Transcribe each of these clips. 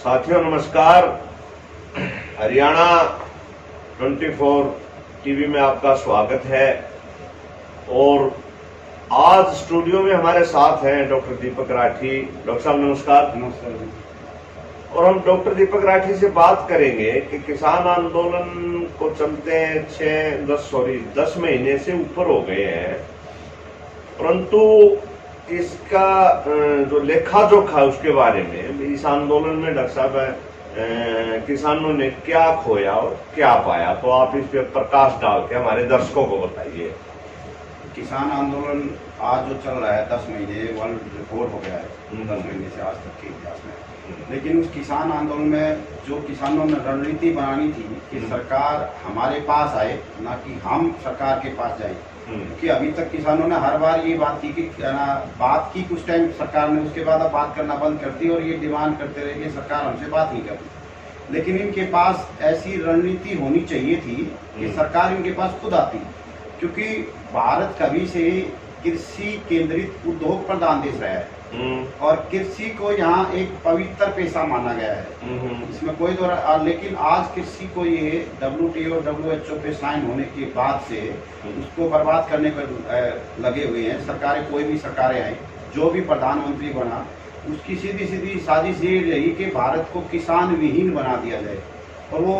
साथियों नमस्कार। हरियाणा 24 टीवी में आपका स्वागत है। और आज स्टूडियो में हमारे साथ हैं डॉक्टर दीपक राठी। डॉक्टर साहब नमस्कार। नमस्कार जी। और हम डॉक्टर दीपक राठी से बात करेंगे कि किसान आंदोलन को चलते 10 महीने से ऊपर हो गए हैं, परंतु इसका जो लेखा जोखा है उसके बारे में, इस आंदोलन में डॉक्टर साहब किसानों ने क्या खोया और क्या पाया, तो आप इस पे प्रकाश डाल के हमारे दर्शकों को बताइए। किसान आंदोलन आज जो चल रहा है 10 महीने वर्ल्ड रिकॉर्ड हो गया है 10 महीने से आज तक के इतिहास में। लेकिन उस किसान आंदोलन में जो किसानों ने रणनीति बनानी थी कि सरकार हमारे पास आए, ना कि हम सरकार के पास जाए, क्योंकि अभी तक किसानों ने हर बार ये बात की कुछ टाइम सरकार ने, उसके बाद अब बात करना बंद कर दी और ये डिमांड करते रहे कि सरकार हमसे बात नहीं करती। लेकिन इनके पास ऐसी रणनीति होनी चाहिए थी कि सरकार इनके पास खुद आती, क्योंकि भारत कभी से कृषि केंद्रित उद्योग प्रधान देश रहा है और कृषि को यहाँ एक पवित्र पेशा माना गया है, इसमें कोई लेकिन आज कृषि को ये WTO और WHO पे साइन होने के बाद से उसको बर्बाद करने पर लगे हुए हैं सरकारें। कोई भी सरकारें आई, जो भी प्रधानमंत्री बना, उसकी सीधी सीधी साजिश ये रही कि भारत को किसान विहीन बना दिया जाए। और वो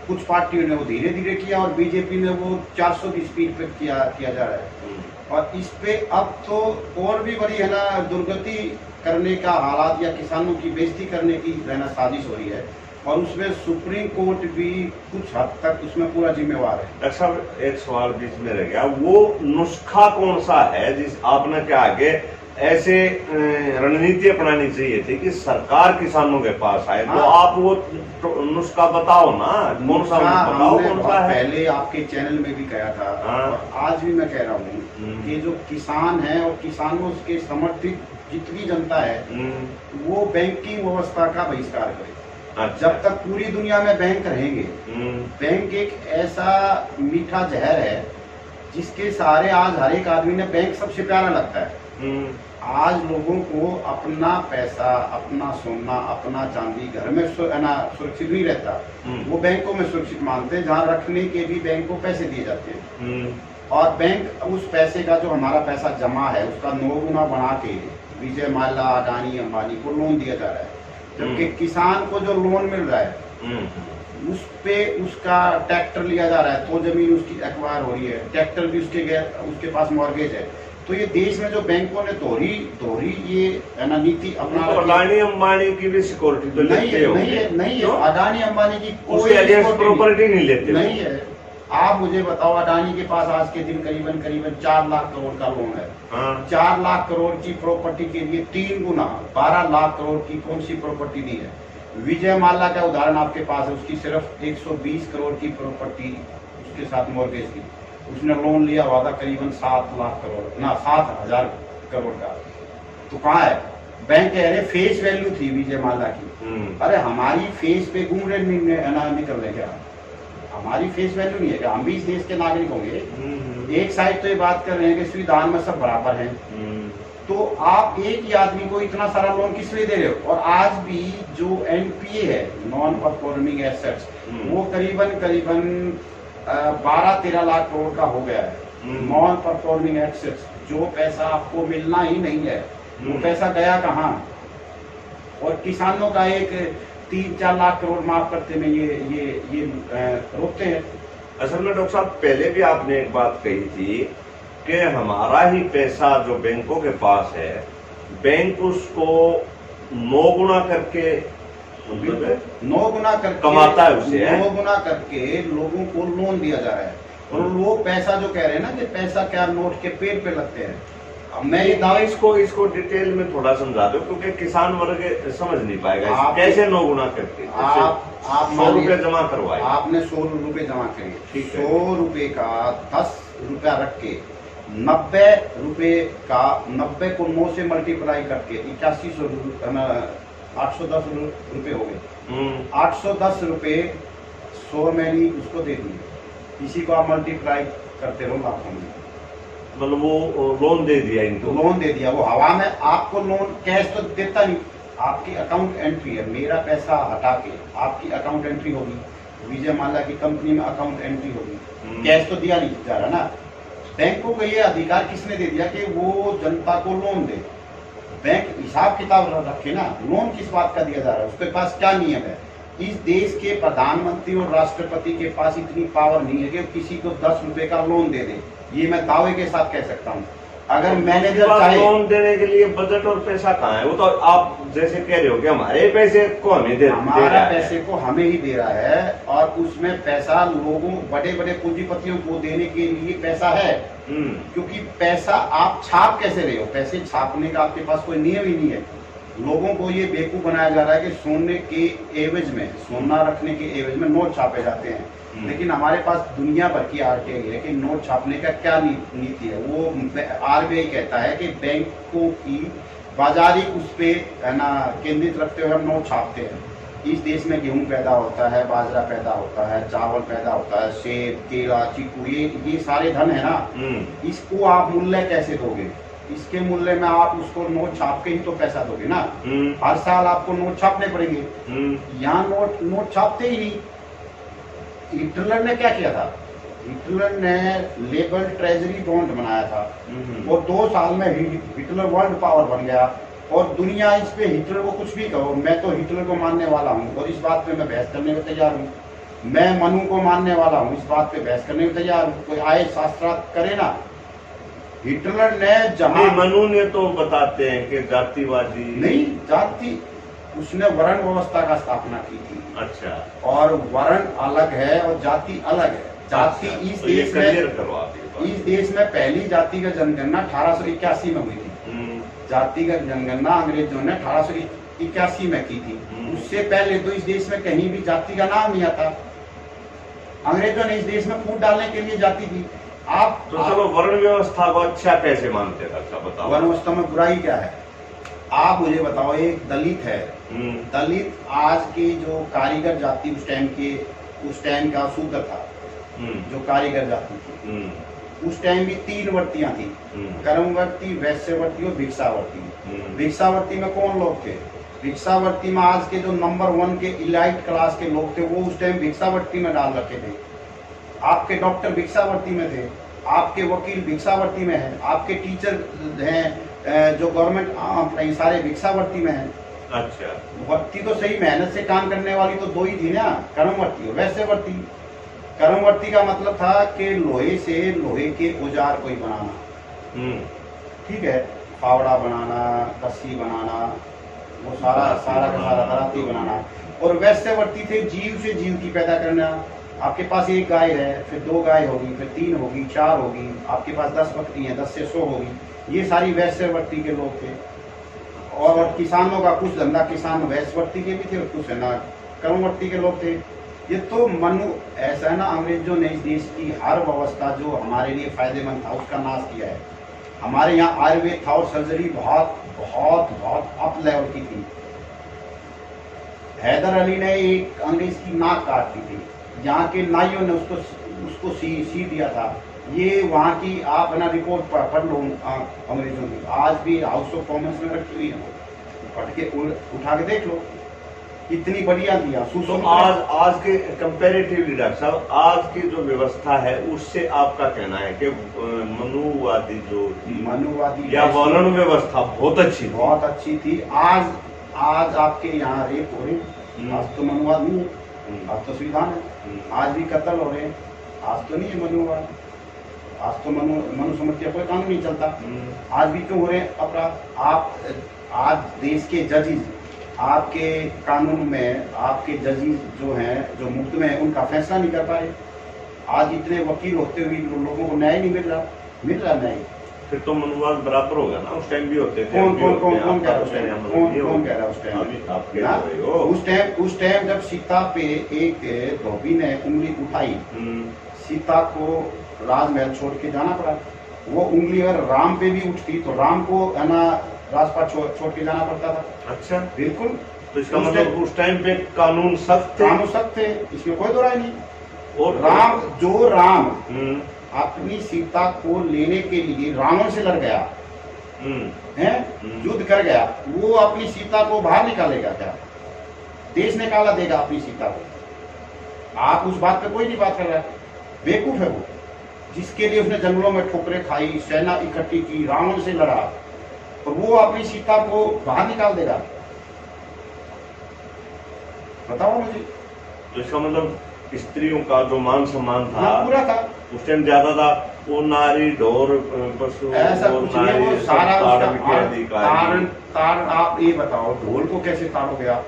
कुछ पार्टियों ने वो धीरे धीरे किया और बीजेपी ने वो 400 की स्पीड पे किया जा रहा है। और इस पे अब तो और भी बड़ी है ना दुर्गति करने का हालात या किसानों की बेइज्जती करने की साजिश हो रही है, और उसमें सुप्रीम कोर्ट भी कुछ हद तक उसमें पूरा जिम्मेवार है। डॉक्टर साहब एक सवाल बीच में रह गया, वो नुस्खा कौन सा है जिस आपने क्या आगे ऐसे रणनीति अपनानी चाहिए थी कि सरकार किसानों के पास आए? तो आप वो नुस्खा बताओ ना, कौन सा बताओ कौन सा है? पहले आपके चैनल में भी कहा था और आज भी मैं कह रहा हूँ कि जो किसान है और किसानों के समर्थित जितनी जनता है वो बैंकिंग व्यवस्था का बहिष्कार करे। अच्छा। जब तक पूरी दुनिया में बैंक रहेंगे, बैंक एक ऐसा मीठा जहर है जिसके सहारे आज हर एक आदमी ने बैंक सबसे प्यारा लगता है। आज लोगों को अपना पैसा, अपना सोना, अपना चांदी घर में सुरक्षित नहीं रहता, वो बैंकों में सुरक्षित मानते हैं, जहाँ रखने के भी बैंक को पैसे दिए जाते हैं। और बैंक उस पैसे का, जो हमारा पैसा जमा है, उसका 9 गुना बढ़ा के विजय माल्या, अडानी, अंबानी को लोन दिया जा रहा है। जबकि किसान को जो लोन मिल रहा है उस पे उसका ट्रैक्टर लिया जा रहा है, तो जमीन उसकी एक्वायर हो रही है, ट्रैक्टर भी उसके पास मॉर्गेज है। तो ये देश में जो बैंकों ने दोहरी ये नीति अपना, अडानी अंबानी की भी सिक्योरिटी तो नहीं है। अडानी अंबानी की कोई प्रॉपर्टी नहीं लेते, नहीं है। आप मुझे बताओ, अडानी के पास आज के दिन करीबन 4 लाख करोड़ का लोन है। 4 लाख करोड़ की प्रॉपर्टी के लिए 3 गुना 12 लाख करोड़ की कौन सी प्रॉपर्टी दी है? विजय माल्या का उदाहरण आपके पास है, उसकी सिर्फ 120 करोड़ की प्रॉपर्टी उसके साथ मॉर्गेज थी, उसने लोन लिया हुआ था करीबन 7,000 करोड़ का। तो कहाँ है? बैंक कह रहे फेस वैल्यू थी विजय माल्या की। अरे हमारी फेस पे घूम रहे निकल रहे क्या? हमारी फेस वैल्यू नहीं है क्या? हम भी इस देश के नागरिक होंगे। एक साइड तो ये बात कर रहे हैं कि संविधान में सब बराबर हैं, तो आप एक ही आदमी को इतना सारा लोन किस लिए दे रहे हो? और आज भी जो NPA है, नॉन परफॉर्मिंग एसेट्स, वो करीबन 12-13 लाख करोड़ का हो गया है। नॉन परफॉर्मिंग एसेट्स, जो पैसा आपको मिलना ही नहीं है, वो पैसा गया कहाँ? और किसानों का एक 3-4 लाख करोड़ माफ करते में ये रोकते हैं। असल में डॉक्टर साहब पहले भी आपने एक बात कही थी कि हमारा ही पैसा जो बैंकों के पास है, बैंक उसको 9 गुना करके 9 गुना करके कमाता है उसे, 9 गुना करके लोगों को लोन दिया जा रहा है। और वो पैसा जो कह रहे हैं ना कि पैसा क्या नोट के पेड़ पे लगते हैं, मैं ये दावा इसको डिटेल में थोड़ा समझा दो, क्योंकि किसान वर्ग समझ नहीं पाएगा कैसे 9 गुना करके। आप 100 रुपए जमा करवाए, आपने 100 रुपए जमा करे, 100 रुपए का 10 रुपया रख के 90 रुपए का 90 को 9 से मल्टीप्लाई करके 8100 810 रुपए हो गए। 810 रुपए 100 में ही उसको दे दिए, इसी को आप मल्टीप्लाई करते रहो लाखों में। मतलब वो लोन दे दिया इनको, लोन दे दिया, वो हवा में आपको लोन कैश तो देता नहीं, आपकी अकाउंट एंट्री है, मेरा पैसा हटा के आपकी अकाउंट एंट्री होगी, विजय माल्या की कंपनी में अकाउंट एंट्री होगी, कैश तो दिया नहीं जा रहा ना। बैंकों को ये अधिकार किसने दे दिया कि वो जनता को लोन दे? बैंक हिसाब किताब रखे ना, लोन किस बात का दिया जा रहा है, उसके पास क्या नियम है? इस देश के प्रधानमंत्री और राष्ट्रपति के पास इतनी पावर नहीं है कि किसी को 10 रुपए का लोन दे दे, ये मैं दावे के साथ कह सकता हूँ। अगर मैनेजर चाहे लोन देने के लिए बजट और पैसा कहाँ है? वो तो आप जैसे कह रहे हो कि हमारे पैसे को हमें दे हमारा पैसे को हमें ही दे रहा है, और उसमें पैसा लोगों बड़े बड़े पूंजीपतियों को देने के लिए पैसा है। क्योंकि पैसा आप छाप कैसे रहे हो? पैसे छापने का आपके पास कोई नियम ही नहीं है। लोगों को ये बेवकूफ बनाया जा रहा है कि सोने के एवज में, सोना रखने के एवज में नोट छापे जाते हैं, लेकिन हमारे पास दुनिया भर की आरटीआई है कि नोट छापने का क्या नीति है। वो आरबीआई कहता है कि बैंकों की बाजारी उस पे है ना केंद्रित रखते हुए हम नोट छापते हैं। इस देश में गेहूं पैदा होता है, बाजरा पैदा होता है, चावल पैदा होता है, सेब, केला, चीकू, ये सारे धन है ना, इसको आप मूल्य कैसे दोगे? इसके मूल्य में आप उसको नोट छाप के ही तो पैसा दोगे ना। हर साल आपको नोट छापने पड़ेंगे। यहाँ नोट छापते ही नहीं। हिटलर ने क्या किया था? हिटलर ने लेबल ट्रेजरी बॉन्ड बनाया था, और 2 साल में हिटलर वर्ल्ड पावर बन गया। और दुनिया इस पे हिटलर को कुछ भी कहो, मैं तो हिटलर को मानने वाला हूँ और इस बात पे मैं बहस करने को तैयार हूँ। मैं मनु को मानने वाला हूँ, इस बात पे बहस करने को तैयार हूँ। कोई आए शास्त्रार्थ करे ना। हिटलर ने जहां मनु ने तो बताते हैं कि जातिवादी नहीं, जाति उसने वर्ण व्यवस्था का स्थापना की थी। अच्छा। और वर्ण अलग है और जाति अलग है। जाति इस देश में पहली जाति का जनगणना 1881 में हुई थी। जातिगत जनगणना अंग्रेजों ने 1881 में की थी। उससे पहले तो इस देश में कहीं भी जाति का नाम नहीं आता। अंग्रेजों ने इस देश में फूट डालने के लिए जाति थी। आप तो चलो वर्ण व्यवस्था को अच्छा कैसे मानते हैं? अच्छा बताओ, वर्ण व्यवस्था में बुराई क्या है? आप मुझे बताओ, एक दलित है, दलित आज की जो कारीगर जाति उस टाइम का शूद्र था, जो कारीगर जाति थी, उस टाइम भी 3 वर्तियां थी, कर्मवर्ती, वैश्यवर्ती और भिक्षावर्ती। भिक्षावर्ती में कौन लोग थे? भिक्षावर्ती में आज के जो नंबर 1 के इलाइट क्लास के लोग थे, वो उस टाइम भिक्षावर्ती में डाल रखे थे। आपके डॉक्टर भिक्षावर्ती में थे, आपके वकील भिक्षावर्ती में है, आपके टीचर हैं जो गवर्नमेंट सारे भिक्षावर्ती में है। अच्छा। वर्ती तो सही मेहनत से काम करने वाली तो 2 ही थी ना, कर्मवर्ती और वैश्यवर्ती। कर्मवर्ती का मतलब था कि लोहे से लोहे के औजार कोई बनाना, ठीक है, फावड़ा बनाना, रस्सी बनाना, वो सारा दराती बनाना। और वैश्यवर्ती थे जीव से जीव की पैदा करना। आपके पास 1 गाय है, फिर 2 गाय होगी, फिर 3 होगी, 4 होगी, आपके पास 10 बकरी है, 10 से 100 होगी। ये सारी वैश्यवर्ती के लोग थे। और किसानों का कुछ धंधा किसान वैश्यवर्ती के भी थे और कुछ है ना कर्मवर्ती के लोग थे। ये तो मनु ऐसा है ना, अंग्रेजों ने इस देश की हर व्यवस्था जो हमारे लिए फायदेमंद था उसका नाश किया है। हमारे यहाँ आयुर्वेद था और सर्जरी बहुत बहुत बहुत अप लेवल की थी। हैदर अली ने एक अंग्रेज की नाक काट दी थी, यहाँ के नाइयों ने उसको सी दिया था। ये वहाँ की आप है ना रिपोर्ट पढ़ लो अंग्रेजों की, आज भी हाउस ऑफ कॉमन्स में रखी हुई है, पढ़ के उठा के देख लो, इतनी बढ़िया दिया। तो आज के कंपैरेटिवली डॉक्टर साहब, आज की जो व्यवस्था है उससे आपका कहना है कि मनुवादी या वर्ण व्यवस्था बहुत अच्छी थी। आज आपके यहाँ रेप हो रहे, आज तो मनुवाद नहीं है, आज तो संविधान है। आज भी कत्ल हो रहे हैं, आज तो नहीं है मनुवाद, आज तो मनुस्मृति कोई कानून नहीं चलता। आज भी क्यों हो रहे हैं अपराध? आज देश के जजेस, आपके कानून में आपके जजेस जो हैं, जो मुफ्त में है, उनका फैसला नहीं कर पा रहे। आज इतने वकील होते हुए लोगों को न्याय नहीं मिल रहा न्याय। फिर तो मनुवाद बराबर होगा ना, उस टाइम भी होते थे। कौन कह रहा उस टाइम जब सीता पे एक धोबी ने उंगली उठाई, सीता को राजमहल छोड़ के जाना पड़ा। वो उंगली अगर राम पे भी उठती तो राम को है ना राजपाट छोड़ के जाना पड़ता था। अच्छा, बिल्कुल। तो इसका मतलब उस टाइम पे कानून सख्त थे, इसमें कोई दो राय नहीं। और राम अपनी सीता को लेने के लिए रावण से लड़ गया, है, युद्ध कर गया, वो अपनी सीता को बाहर निकालेगा क्या? देश निकाला देगा अपनी सीता को? आप उस बात पे कोई नहीं बात कर रहा है। बेवकूफ है वो, जिसके लिए उसने जंगलों में ठोकरें खाई, सेना इकट्ठी की, रावण से लड़ा, और वो अपनी सीता को बाहर निकाल देगा? बताओ मुझे। तो इसका मतलब स्त्रियों का जो मान सम्मान था पूरा था, उस टाइम ज्यादा था। वो नारी ढोर पशु ऐसा कुछ नहीं, वो सारा अधिकारी। तार आप ये बताओ, ढोल को कैसे तारोगे आप?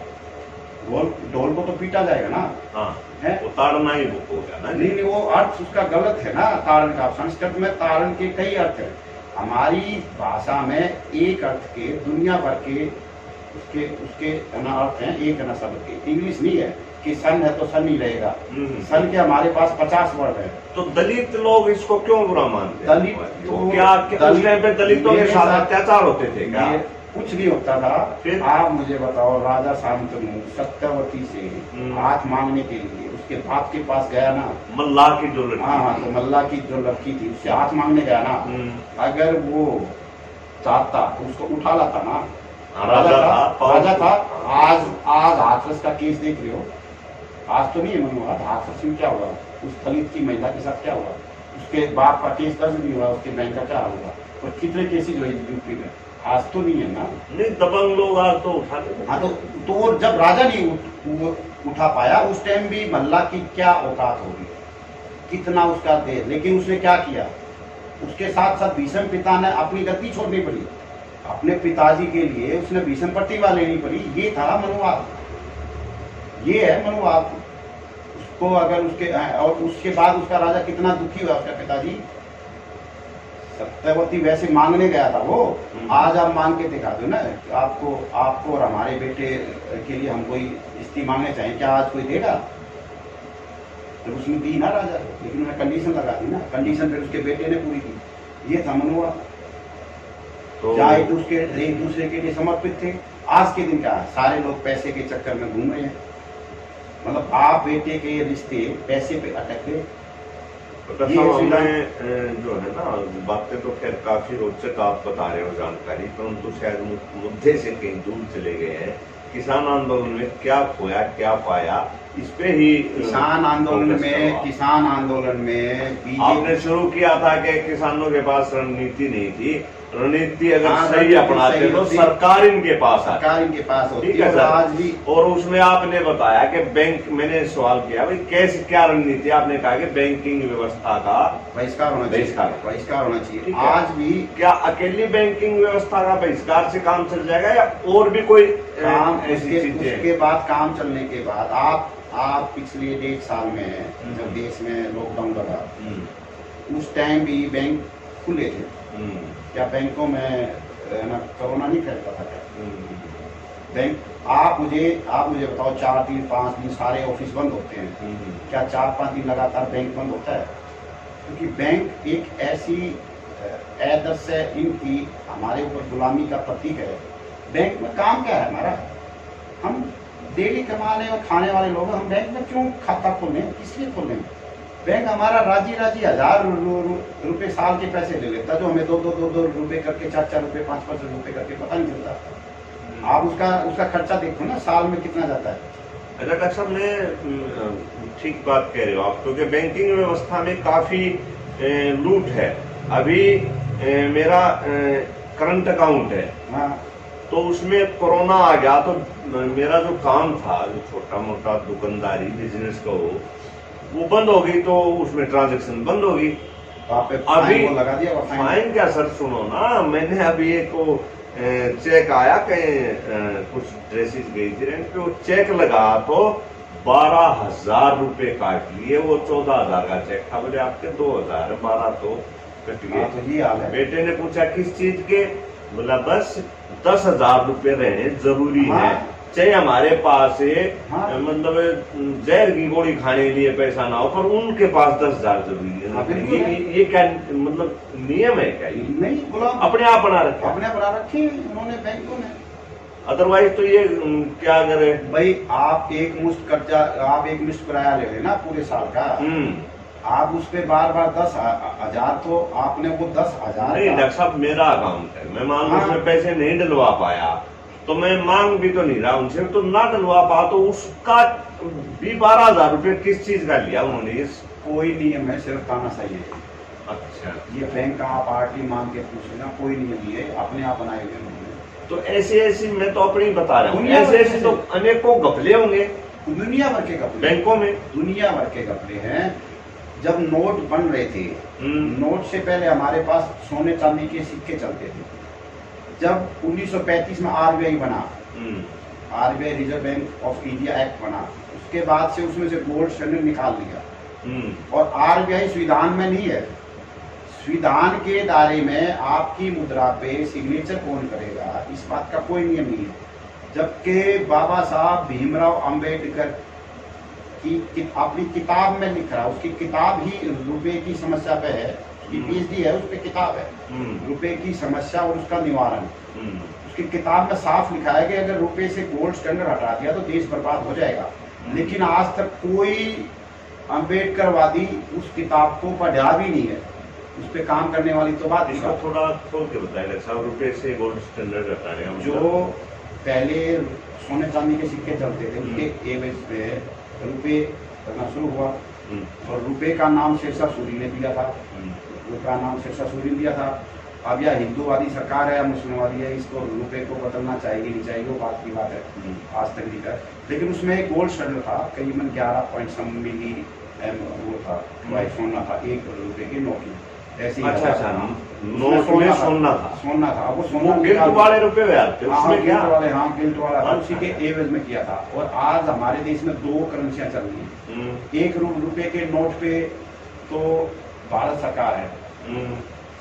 ढोल को तो पीटा जाएगा ना। हाँ है, वो ताड़ना ही वो हो गया ना। नहीं, वो अर्थ उसका गलत है ना तारण का। संस्कृत में तारण के कई अर्थ है, हमारी भाषा में एक अर्थ के दुनिया भर के उसके उसके अर्थ हैं, एक ना शब्द के। इंग्लिश नहीं है कि सन है तो सन ही रहेगा, सन के हमारे पास 50 वर्ड है। तो दलित लोग इसको क्यों बुरा मानते हैं? दलित तो क्या उस टाइम पे दलितों के साथ अत्याचार होते थे क्या? कुछ नहीं होता था। फिर आप मुझे बताओ, राजा शांतनु सत्यवती से हाथ मांगने के लिए उसके बाप के पास गया ना, मल्लाह की जो लड़की। हाँ, तो मल्लाह की जो लड़की थी उससे हाथ मांगने गया ना। अगर वो चाहता तो उसको उठा लाता ना। राजा था। आज हाथरस का केस देख रहे हो, आज तो नहीं है मनोहर, हाथरस में क्या हुआ, उस दलित की महिला के साथ क्या हुआ, उसके बाप का केस दर्ज नहीं हुआ, उसके बैंक का क्या हुआ, और कितने केसेज हुए यूपी में, आज तो नहीं है ना। नहीं, दबंग लोग आज तो उठा लेते। हाँ, तो वो जब राजा नहीं उठा पाया, उस टाइम भी मल्ला की क्या औकात होगी, कितना उसका दे। लेकिन उसने क्या किया, उसके साथ साथ भीष्म पिता ने अपनी गद्दी छोड़नी पड़ी, अपने पिताजी के लिए उसने भीष्म प्रतिभा लेनी पड़ी। ये था मनुवाद, ये है मनुवाद। उसको अगर उसके और उसके बाद उसका राजा कितना दुखी हुआ, उसका पिताजी। सत्यवती वैसे मांगने गया था वो, आज आप मांग के दिखा दो ना, आपको और हमारे बेटे के लिए हम कोई स्त्री मांगने चाहें, क्या आज कोई देगा? तो उसने दी ना राजा, लेकिन उन्हें कंडीशन लगा दी ना, कंडीशन फिर उसके बेटे ने पूरी की। ये था मनुवाद। तो क्या एक दूसरे के लिए समर्पित थे। आज के दिन क्या है, सारे लोग पैसे के चक्कर में घूम रहे हैं। मतलब बाप बेटे के रिश्ते पैसे पे अटक गए। जो है ना, बातें तो खैर काफी रोचक आप बता रहे हो जानकारी, परंतु शायद मुद्दे से कहीं दूर चले गए हैं। किसान आंदोलन में क्या खोया क्या पाया, इस पे ही किसान आंदोलन में आपने शुरू किया था कि किसानों के पास रणनीति नहीं थी। रणनीति अगर सही अपनाते तो सरकार इनके पास होती है सर। आज भी, और उसमें आपने बताया कि बैंक, मैंने सवाल किया भाई कैसे क्या रणनीति, आपने कहा कि बैंकिंग व्यवस्था का बहिष्कार होना चाहिए। आज भी क्या अकेली बैंकिंग व्यवस्था का बहिष्कार से काम चल जाएगा या और भी कोई काम? उसके बाद काम चलने के बाद आप पिछले 1.5 साल में जब देश में लॉकडाउन लगा, उस टाइम भी बैंक खुले थे क्या? बैंकों में ना कोरोना नहीं फैलता था क्या? बैंक आप मुझे बताओ, 4 दिन 5 दिन सारे ऑफिस बंद होते हैं क्या? 4-5 दिन लगातार बैंक बंद होता है? क्योंकि बैंक एक ऐसी आदर्श है इनकी, हमारे ऊपर गुलामी का प्रतीक है। बैंक में काम क्या है हमारा? हम डेली कमाने और खाने वाले लोग, हम बैंक में क्यों खाता खोलें, किस लिए खोलें? बैंक हमारा राजी 1000 रुपए साल के पैसे ले लेता, जो हमें 2 रुपए करके, 4 रुपए, 5 रुपए करके पता नहीं चलता। आप उसका खर्चा देखो ना, साल में कितना जाता है। अच्छा डॉक्टर साहब, मैं ठीक बात कह रहे हो आप, क्योंकि बैंकिंग व्यवस्था में काफी लूट है। अभी मेरा करंट अकाउंट है, हाँ, तो उसमें कोरोना आ गया, तो मेरा जो काम था, जो छोटा मोटा दुकानदारी बिजनेस का वो बंद हो गई, तो उसमें ट्रांजैक्शन बंद हो गई। अभी लगा दिया फाइन क्या सर? सुनो ना, मैंने अभी एक चेक आया, कहीं कुछ ड्रेसेस गई थी रेंट पे, वो चेक लगा तो 12,000 रुपए काट लिए। वो 14,000 का चेक था, बोले आपके 2,000 12 तो कट गए। तो ये हाल है। बेटे ने पूछा किस चीज के, बोला बस 10,000 रुपए रहने जरूरी है, चाहे हमारे पास मतलब जहर की गोली खाने के लिए पैसा ना हो, पर उनके पास 10,000 जरूरी है। ये क्या मतलब नियम है क्या? नहीं, अपने आप बना रखे उन्होंने, बैंकों ने। अदरवाइज तो ये क्या करे भाई, आप एक मुश्त किराया ले लेना पूरे साल का, आप उस पे बार बार 10,000, तो आपने वो 10,000 नहीं डॉक्टर साहब, मेरा अकाउंट है, मैं मान लो हाँ। उसमें पैसे नहीं डलवा पाया तो मैं मांग भी तो नहीं रहा उनसे, तो ना डलवा पा तो उसका भी 12,000 रुपये किस चीज का लिया उन्होंने? इस कोई नियम है, सिर्फ तानाशाही है। अच्छा, ये बैंक का आप आरटी मांग के पूछ लेना, कोई नियम नहीं है, अपने आप बनाए हुए उन्होंने। तो ऐसे ऐसी मैं तो अपनी बता रहा हूँ, दुनिया ऐसे भर ऐसे के तो अनेकों घपले होंगे दुनिया भर के घपले, बैंकों में। दुनिया भर के घपले हैं। जब नोट बन रहे थे, नोट से पहले हमारे पास सोने चांदी के सिक्के चलते थे। जब 1935 में आरबीआई बना, RBI reserve bank of India act बना, उसके बाद से उसमें से गोल्ड स्टैंडर्ड निकाल लिया। और आरबीआई संविधान में नहीं है, संविधान के दायरे में आपकी मुद्रा पे सिग्नेचर कौन करेगा, इस बात का कोई नियम नहीं है। जबकि बाबा साहब भीमराव अंबेडकर की अपनी किताब में लिख रहा है, उसकी किताब ही रुपए की समस्या पे है, उसकी पीएचडी है, उस पे किताब है रुपए की समस्या और उसका निवारण। उसकी किताब में साफ लिखा है कि अगर रुपए से गोल्ड स्टैंडर्ड हटा दिया तो देश बर्बाद हो जाएगा। लेकिन आज तक कोई अंबेडकरवादी उस किताब को पढ़ा भी नहीं है, उस पे काम करने वाली तो बात। इसका थोड़ा खोल के बताइए साहब, रुपए से गोल्ड स्टैंडर्ड हटाने का जो पहले सोने चांदी के सिक्के चलते थे, उसके एवज पे रुपए करना शुरू हुआ। और रुपए का नाम शेरशाह सूरी ने दिया था, रुपए का नाम शेरशाह सूरी ने दिया था। अब यह हिंदूवादी सरकार है या मुस्लिमवादी है, इसको रुपए को बदलना चाहिए नहीं चाहिए, वो बात की बात है, आज तक नहीं है। लेकिन उसमें एक गोल्ड स्टैंडर्ड था, करीबन 11 मिली वो था, सोना था 1 रुपए के नोट में। ऐसे ही अच्छा, नोट में सोना था, सोना था, वो सोना गिल्ट वाले रुपए थे उसमें क्या? गिल्ट वाला था, उसी के एवज में किया था। और आज हमारे देश में 2 करेंसियां चल रही हैं। 1 रुपए के नोट पे तो भारत सरकार है,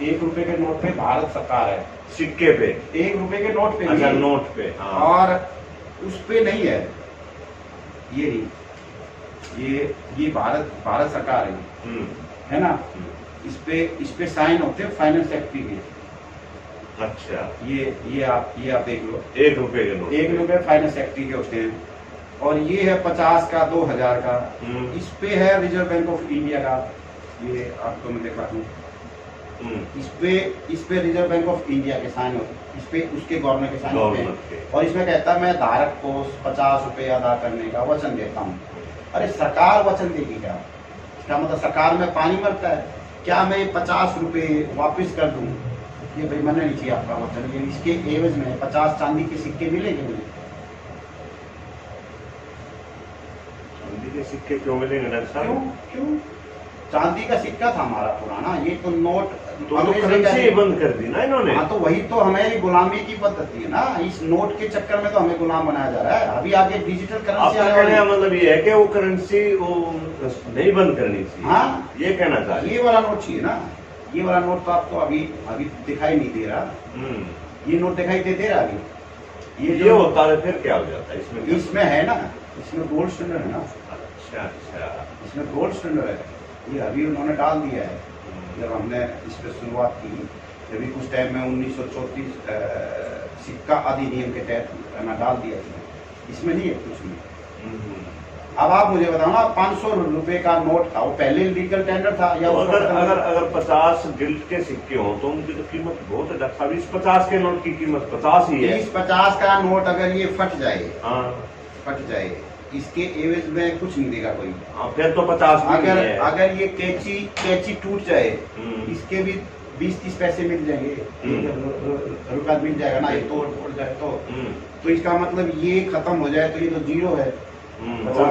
1 रुपए के नोट पे भारत सरकार है, सिक्के पे 1 रुपए के नोट पे, अच्छा नोट पे, हाँ। और उस पे नहीं है, ये नहीं, ये भारत सरकार है ना। इस पे साइन होते हैं फाइनेंस सेक्रेटरी के। अच्छा, ये आप देख लो, 1 रुपए के नोट, 1 रुपए फाइनेंस सेक्रेटरी के होते हैं। और ये है 50 का, 2000 का, इस पे है रिजर्व बैंक ऑफ इंडिया का, ये आपको मैं दिखा दूं। इस पे रिजर्व बैंक ऑफ इंडिया के साइन होते, इस पे उसके गवर्नर के साइन होते हैं। और इसमें कहता है मैं धारक को 50 रुपए अदा करने का वचन देता हूँ। अरे सरकार वचन देगी क्या? इसका मतलब सरकार में पानी मरता है क्या? मैं 50 रुपए वापस कर दूं, ये भाई मैंने नहीं किया आपका वचन, ये इसके एवज में 50 चांदी के सिक्के मिलेंगे मुझे। चांदी के सिक्के क्यों मिलेंगे डॉक्टर साहब? क्यों? चांदी का सिक्का था हमारा पुराना, ये तो नोट तो करेंसी बंद कर दी ना इन्होंने। हाँ, तो वही तो हमारी गुलामी की पद्धति है ना। इस नोट के चक्कर में तो हमें गुलाम बनाया जा रहा है। अभी आगे डिजिटल करेंसी आने वाली है। मतलब ये है कि वो करेंसी वो नहीं बंद करनी चाहिए। हाँ, ये कहना चाह रहे। ये वाला नोट चाहिए ना, ये वाला नोट तो आपको अभी दिखाई नहीं दे रहा। ये नोट दिखाई दे रहा अभी। ये होता है फिर क्या हो जाता है इसमें है ना, इसमें गोल्ड स्टैंडर्ड है ना। अच्छा, इसमें गोल्ड स्टैंडर्ड है, ये अभी उन्होंने डाल दिया है। जब हमने इस पर शुरुआत की, जब कुछ टाइम में 1934 सिक्का अधिनियम के तहत मैं डाल दिया इसमें नहीं है कुछ नहीं। अब आप मुझे बताओ ना, 500 रुपए का नोट था, वो पहले लीगल टेंडर था या तो अगर 50 गिल्ट के सिक्के हो तो उनकी तो कीमत बहुत है डॉक्टर साहब। इस 50 के नोट की कीमत 50 ही है। इस 50 का नोट अगर ये फट जाए, फट जाए, इसके एवज में कुछ नहीं देगा कोई। फिर तो 50 अगर ये कैची टूट जाए, इसके भी 20-30 पैसे मिल जाएंगे, रुपया मिल जाएगा ना, ये तोड़ जाए तो इसका मतलब ये खत्म हो जाए तो ये तो जीरो है।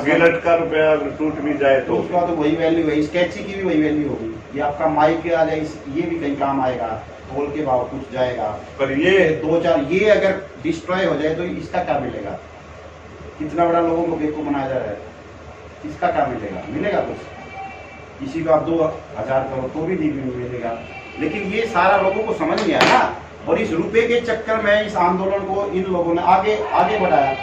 गिलट का रुपया टूट भी जाए तो उसका तो वही वैल्यू है, इस कैची की भी वही वैल्यू होगी। ये आपका माइक आ जाए, ये भी कहीं काम आएगा, तोल के भाव कुछ जाएगा। पर ये 2-4 ये अगर डिस्ट्रॉय हो जाए तो इसका क्या मिलेगा? कितना बड़ा लोगों को बेवकूफ बनाया जा रहा है, इसका क्या मिलेगा कुछ? किसी को आप 2,000 करो तो भी नहीं मिलेगा। लेकिन ये सारा लोगों को समझ नहीं आया ना, और इस रुपए के चक्कर में इस आंदोलन को इन लोगों ने आगे बढ़ाया।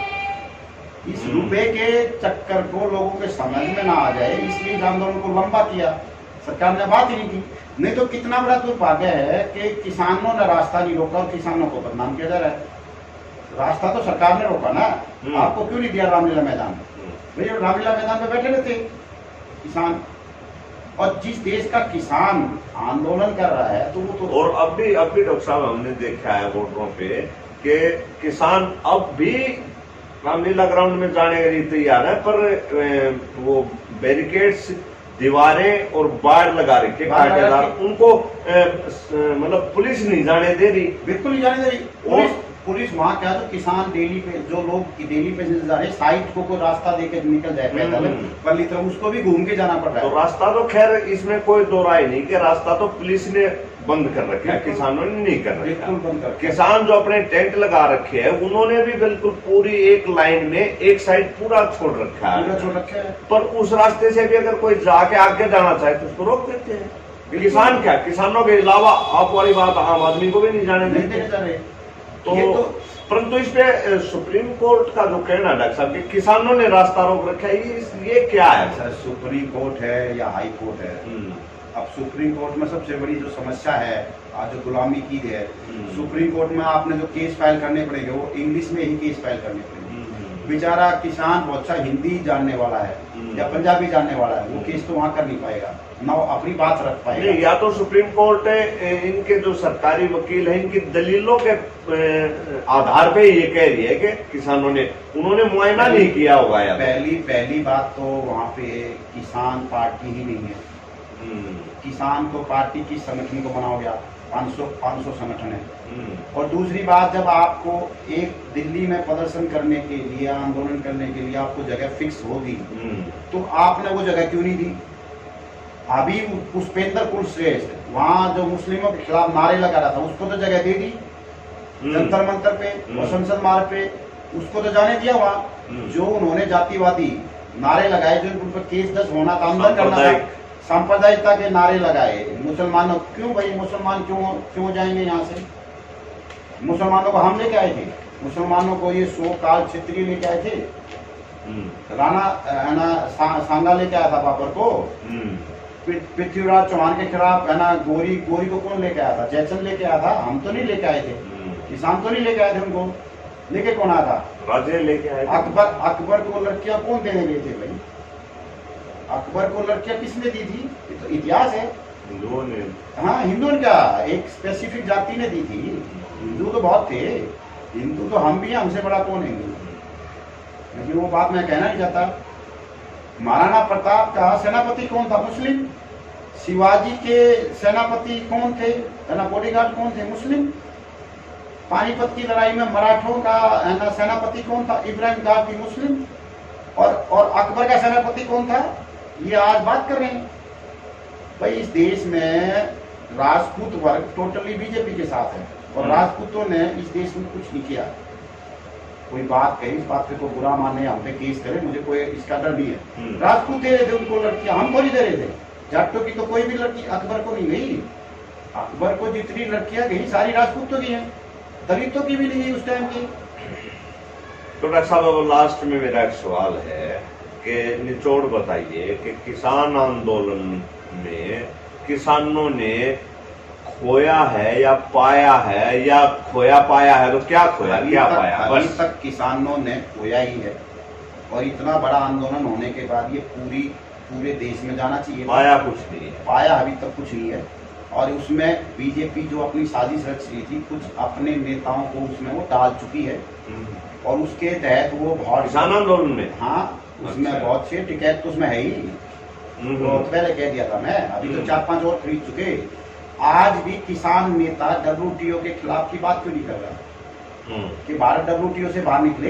इस रुपए के चक्कर को लोगों के समझ में ना आ जाए, इसलिए इस आंदोलन को लंबा किया। सरकार ने बात ही नहीं की, नहीं तो कितना बड़ा दुर्भाग्य है कि किसानों ने रास्ता नहीं रोका और किसानों को बदनाम किया जा रहा है। रास्ता तो सरकार ने रोका ना, आपको क्यों नहीं दिया रामलीला मैदान? भैया रामलीला मैदान पे बैठे रहते किसान, और जिस देश का किसान आंदोलन कर रहा है तो वो तो और अब भी डॉक्टर साहब हमने देखा है बॉर्डरों पे कि किसान अब भी रामलीला ग्राउंड में जाने के लिए तैयार है, पर वो बैरिकेड्स, दीवारें और बाढ़ लगा रखे कांटेदार, उनको मतलब पुलिस नहीं जाने दे रही, बिल्कुल नहीं जाने दे रही। पुलिस वहाँ क्या, तो किसान डेली पे जो लोग डेली पे जा रहे साइड को रास्ता देकर निकल जाए पैदल, पल्ली तरफ उसको भी घूम के जाना पड़ रहा है। तो रास्ता तो खैर इसमें कोई दो राय नहीं कि रास्ता तो पुलिस ने बंद कर रखा है, किसानों ने नहीं कर रखा। किसान जो अपने टेंट लगा रखे हैं उन्होंने भी बिल्कुल पूरी एक लाइन में एक साइड पूरा छोड़ रखा है, पर उस रास्ते से भी अगर कोई जाके आगे जाना चाहे तो उसको रोक देते हैं। किसान क्या, किसानों के अलावा आप वाली बात आम आदमी को भी नहीं जाने देते। तो परंतु इस पे सुप्रीम कोर्ट का जो कहना है डॉक्टर साहब कि किसानों ने रास्ता रोक रखा है, ये क्या है? सर सुप्रीम कोर्ट है या हाई कोर्ट है, अब सुप्रीम कोर्ट में सबसे बड़ी जो समस्या है आज जो गुलामी की है, सुप्रीम कोर्ट में आपने जो केस फाइल करने पड़ेंगे वो इंग्लिश में ही केस फाइल करने पड़ेंगे। बेचारा किसान बहुत अच्छा हिंदी जानने वाला है या पंजाबी जानने वाला है, वो केस तो वहाँ कर नहीं पाएगा, ना वो अपनी बात रख पाएगा। नहीं, या तो सुप्रीम कोर्ट इनके जो सरकारी वकील हैं इनकी दलीलों के आधार पे ये कह रही है कि किसानों ने उन्होंने मुआयना नहीं किया होगा। या पहली बात तो वहाँ पे किसान पार्टी ही नहीं है। किसान को पार्टी की संगठन को बनाओ गया, 500 संगठन है। और दूसरी बात, जब आपको एक दिल्ली में प्रदर्शन करने के लिए, आंदोलन करने के लिए आपको जगह फिक्स होगी तो आपने वो जगह क्यों नहीं दी? अभी पुष्पेंद्र कुलश्रेष्ठ वहाँ जो मुस्लिमों के खिलाफ नारे लगा रहा था उसको तो जगह दे दी, जंतर मंतर पे और संसद मार्ग पे उसको तो जाने दिया। वहाँ जो उन्होंने जातिवादी नारे लगाए, जो उन पर केस दर्ज होना था, अंदर करना था, सांप्रदायिकता के नारे लगाए, मुसलमानों क्यों भाई मुसलमान क्यों जाएंगे यहाँ से? मुसलमानों को हम लेके आए थे, मुसलमानों को ये सो काल क्षेत्रीय लेके आए थे, राणा सांगा लेके आया था बाबर को, पृथ्वीराज चौहान के खिलाफ है ना गोरी को कौन लेके आया था? जयचंद लेके आया था, हम तो नहीं लेके आए थे, किसान तो नहीं लेके आए थे, उनको लेके कौन आया था? राजे लेके आए। अकबर को लड़कियां कौन देने गए थे भाई? अकबर को लड़कियां किसने दी थी? ये तो इतिहास है, हिंदुओं ने। हाँ, हिंदुओं ने क्या, एक स्पेसिफिक जाति ने दी थी। हिंदू तो बहुत थे, हिंदू तो हम भी हैं, हमसे बड़ा कौन है हिंदू? लेकिन वो बात मैं कहना नहीं चाहता। महाराणा प्रताप का सेनापति कौन था? मुस्लिम। शिवाजी के सेनापति कौन थे, है ना, बॉडीगार्ड कौन थे? मुस्लिम। पानीपत की लड़ाई में मराठों का है ना सेनापति कौन था? इब्राहिम गाजी, मुस्लिम। और अकबर का सेनापति कौन था? ये आज बात कर रहे हैं भाई। इस देश में राजपूत वर्ग टोटली बीजेपी के साथ है और राजपूतों ने इस देश में कुछ नहीं किया। कोई बात कहे, इस बात पे को बुरा माने, हम पे केस करे, मुझे कोई इसका डर नहीं है। राजपूत दे रहे थे उनको लड़कियां, हम को नहीं दे रहे थे। जाटों की तो कोई भी लड़की अकबर को नहीं गई। अकबर को जितनी लड़कियां गई सारी राजपूतों की हैं, दलितों की भी नहीं गई उस टाइम की। तो डॉक्टर साहब अब लास्ट में मेरा एक सवाल है कि निचोड़ बताइए कि किसान आंदोलन में किसानों ने खोया है या पाया है, या खोया पाया है तो क्या खोया क्या पाया? अभी तक किसानों ने खोया ही है और इतना बड़ा आंदोलन होने के बाद ये पूरे देश में जाना चाहिए। पाया कुछ नहीं है, पाया अभी तक कुछ नहीं है। और उसमें बीजेपी जो अपनी साजिश रच रही थी, कुछ अपने नेताओं को उसमें वो डाल चुकी है और उसके तहत वो बहुत किसान आंदोलन में, हाँ उसमें अच्छा। बहुत से टिकट तो उसमें है ही, तो पहले कह दिया था मैं, अभी तो 4-5 और खरीद चुके। आज भी किसान नेता WTO के खिलाफ की बात क्यों नहीं कर रहा कि भारत WTO से बाहर निकले?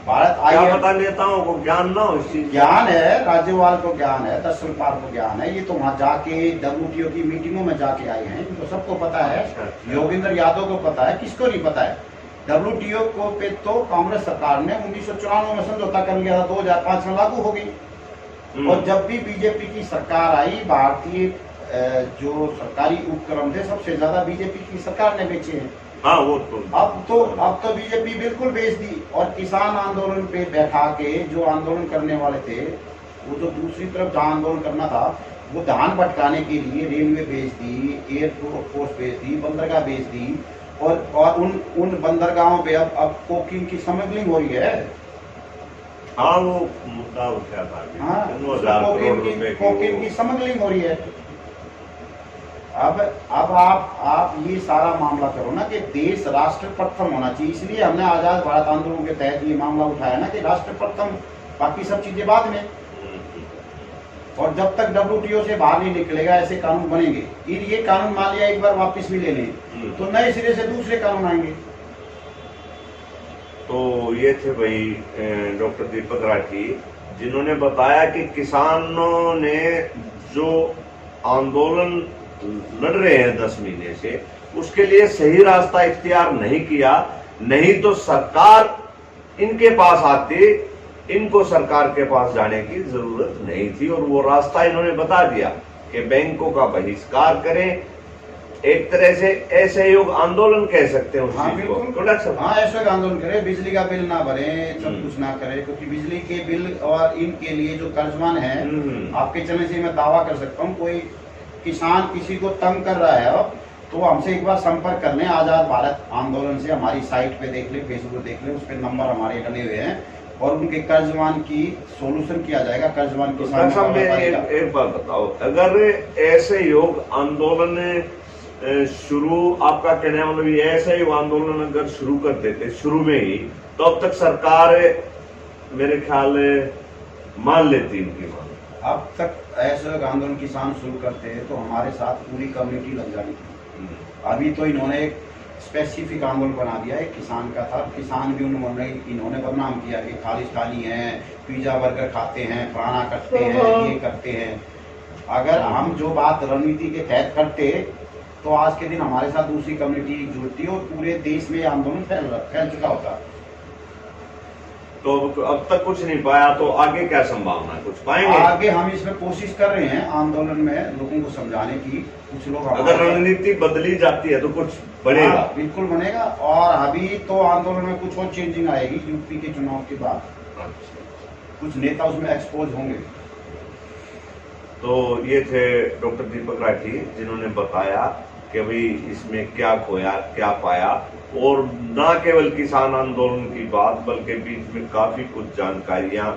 भारत क्या पता नेताओं को ज्ञान ना हो इस चीज? ज्ञान है, राज्यपाल को ज्ञान है, तहसीलदार को ज्ञान है, ये तो वहाँ जाके WTO की मीटिंगों में जाके आए हैं, तो सबको पता है। योगेंद्र यादव को पता है, किसको नहीं पता है? WTO को पे तो कांग्रेस सरकार ने 1994 में समझौता कर लिया था, 2005 में लागू हो गई। और जब भी बीजेपी की सरकार आई, भारतीय जो सरकारी उपक्रम थे सबसे ज्यादा बीजेपी की सरकार ने बेचे हैं। हाँ, वो तो अब तो बीजेपी बिल्कुल बेच दी। और किसान आंदोलन पे बैठा के जो आंदोलन करने वाले थे, वो जो दूसरी तरफ जहाँ आंदोलन करना था, वो धान भटकाने के लिए रेलवे बेच दी, एयरफोर्स बेच दी, बंदरगाह बेच दी। और उन बंदरगाहों पे अब कोकीन की स्मगलिंग हो रही है। हाँ वो मुद्दा उठा था अभी। हाँ, 9,000 करोड़ रुपए कोकेन की स्मगलिंग हो रही है। अब आप ये सारा मामला करो ना कि देश राष्ट्र प्रथम होना चाहिए, इसलिए हमने आजाद भारत आंदोलन के तहत ये मामला उठाया ना कि राष्ट्र प्रथम, बाकी सब चीजें बाद में। और जब तक WTO से बाहर नहीं निकलेगा ऐसे कानून बनेंगे। ये कानून मान लिया एक बार वापस भी ले लें तो नए सिरे से दूसरे कानून आएंगे। तो ये थे भाई डॉक्टर दीपक राठी, जिन्होंने बताया कि किसानों ने जो आंदोलन लड़ रहे हैं 10 महीने से, उसके लिए सही रास्ता इख्तियार नहीं किया, नहीं तो सरकार इनके पास आती, इनको सरकार के पास जाने की जरूरत नहीं थी। और वो रास्ता इन्होंने बता दिया कि बैंकों का बहिष्कार करें, एक तरह से असहयोग आंदोलन कह सकते हैं उस चीज को। हाँ, ऐसा आंदोलन करे, बिजली का बिल ना भरे, सब कुछ ना करे, क्योंकि बिजली के बिल और इनके लिए जो कर्जमान है, आपके चलने से मैं दावा कर सकता हूँ, कोई किसान किसी को तंग कर रहा है तो हमसे एक बार संपर्क कर लें। आजाद भारत आंदोलन से हमारी साइट पे देख ले, फेसबुक देख ले, उस पर नंबर हमारे डले हुए हैं और उनके कर्जमान की सोल्यूशन किया जाएगा। कर्जमान किसान एक बात बताओ, अगर ऐसे योग आंदोलन शुरू, आपका कहने का मतलब ये ऐसा ही आंदोलन अगर शुरू कर देते शुरू में ही, तो अब तक सरकार मेरे ख्याल मान लेती इनकी मांग। अब तक ऐसा आंदोलन किसान शुरू करते हैं तो हमारे साथ पूरी कम्युनिटी लग जानी थी। अभी तो इन्होंने एक स्पेसिफिक आंदोलन बना दिया है, किसान का था, किसान भी इन्होंने बदनाम किया कि खालिस्तानी हैं, पिज्जा बर्गर खाते हैं, फलाना करते हैं, ये करते हैं। अगर हम जो बात रणनीति के तहत करते तो आज के दिन हमारे साथ दूसरी कम्युनिटी जुड़ती और पूरे देश में आंदोलन फैल चुका होता। तो अब तक कुछ नहीं पाया, तो आगे क्या संभावना है, कुछ पाएंगे? आगे हम इसमें कोशिश कर रहे हैं आंदोलन में लोगों को समझाने की। कुछ लोग अगर रणनीति बदली जाती है तो कुछ बनेगा, बिल्कुल बनेगा। और अभी तो आंदोलन में कुछ और चेंजिंग आएगी यूपी के चुनाव के बाद। कुछ नेता उसमें एक्सपोज होंगे। तो ये थे डॉक्टर दीपक राठी, जिन्होंने बताया कि भाई इसमें क्या खोया क्या पाया, और न केवल किसान आंदोलन की बात, बल्कि बीच में काफी कुछ जानकारियां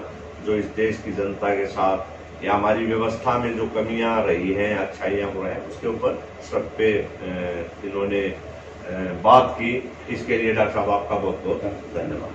जो इस देश की जनता के साथ या हमारी व्यवस्था में जो कमियां रही हैं, अच्छाइयां बुराइयां, उसके ऊपर सब पे इन्होंने बात की। इसके लिए डॉक्टर साहब आपका बहुत बहुत धन्यवाद।